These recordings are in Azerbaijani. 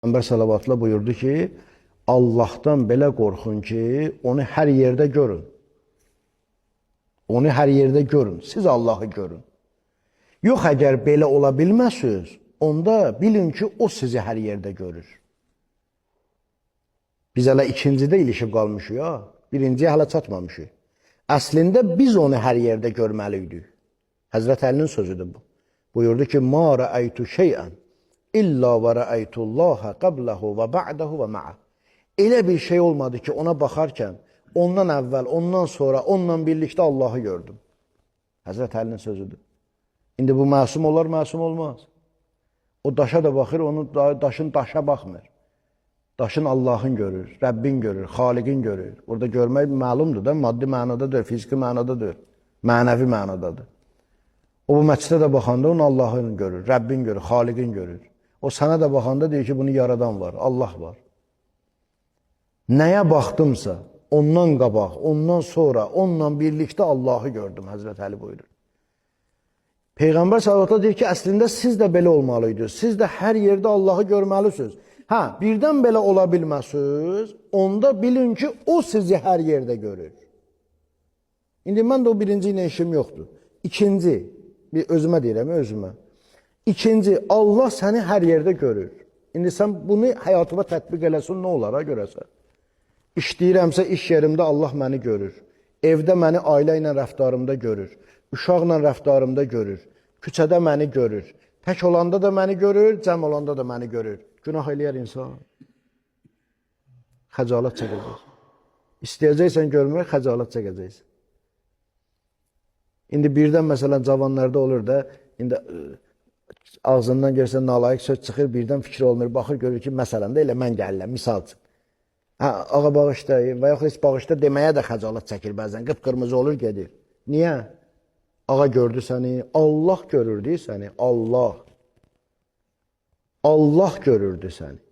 Peyğəmbər salavatla buyurdu ki, Allahdan belə qorxun ki, onu hər yerdə görün. Onu hər yerdə görün. Siz Allahı görün. Yox, əgər belə ola bilməsiniz, onda bilin ki, o sizi hər yerdə görür. Biz hələ ikincidə ilişib qalmışıq, ya. Birinciyə hələ çatmamışıq. Əslində biz onu hər yerdə görməliydik. Həzrət Əlinin sözüdür bu. Buyurdu ki, مَا رَأَيْتُ شَيْئًا İlla və rəəytullaha qablahu və ba'dahu və ma'a. Elə bir şey olmadı ki, ona baxarkən, ondan əvvəl, ondan sonra, onunla birlikdə Allahı gördüm. Həzrət Əlinin sözüdür. İndi bu məsum olar, məsum olmaz. O daşa da baxır, onu daşın daşa baxmır. Daşın Allahın görür, Rəbbin görür, Xaliqin görür. Burada görmək məlumdur da, maddi mənadadır, fiziki mənadadır, mənəvi mənadadır. O bu məscidə də baxanda onu Allahın görür, Rəbbin görür, Xaliqin görür. O sənə də baxanda deyir ki, bunu yaradan var, Allah var. Nəyə baxdımsa, ondan qabaq, ondan sonra, onunla birlikdə Allahı gördüm, Həzrət Əli buyurur. Peyğəmbər sallallahu deyir ki, əslində siz də belə olmalıydınız. Siz də hər yerdə Allahı görməlisiniz. Hə, birdən belə ola bilməsiniz, onda bilin ki, o sizi hər yerdə görür. İndi mən də o birinci ilə işim yoxdur. İkinci, bir özümə deyirəm, özümə. İkinci, Allah səni hər yerdə görür. İndi sən bunu həyatıma tətbiq eləsin, nə olar, görəsən? İşləyirəmsə, iş yerimdə Allah məni görür. Evdə məni ailə ilə rəftarımda görür. Uşaqla rəftarımda görür. Küçədə məni görür. Tək olanda da məni görür, cəm olanda da məni görür. Günah eləyər insan. Xəcalət çəkəcəksən. İstəyəcəksən görmək, xəcalət çəkəcəksən. İndi birdən məsələn cavanlarda olur da, indi ağzından görsən nalayiq söz çıxır, birdən fikir olmur, baxır, görür ki, məsələn də elə mən gəlirəm, misal üçün. Ağa bağışda və yaxud heç bağışda deməyə də xəcalət çəkir bəzən, qıpqırmızı olur, gedir. Niyə? Ağa gördü səni, Allah görürdü səni, Allah. Allah görürdü səni.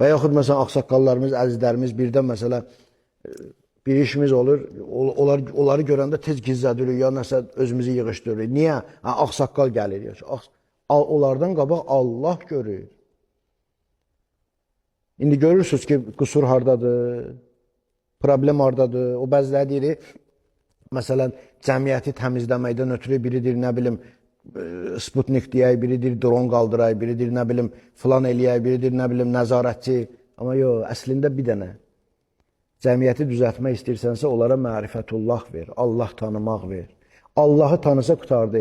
Və yaxud məsələn, ağsaqqallarımız, əzizlərimiz birdən məsələn, bir işimiz olur, onları görəndə tez gizlədirik, ya nəsə özümüzü yığışdırırıq. Niyə? Ağsaqqal gəlir. Onlardan qabaq Allah görür. İndi görürsünüz ki, qüsur hardadır, problem hardadır. O bəziləri deyir, məsələn, cəmiyyəti təmizləməkdən ötürü biridir, nə bilim, Sputnik deyək, biridir, dron qaldıray, biridir, nə bilim, filan eləyək, biridir, nə bilim, nəzarətçi. Amma yox, əslində bir dənə. Cəmiyyəti düzəltmək istəyirsənsə, onlara mərifətullah ver, Allah tanımaq ver. Allahı tanısa qutardı.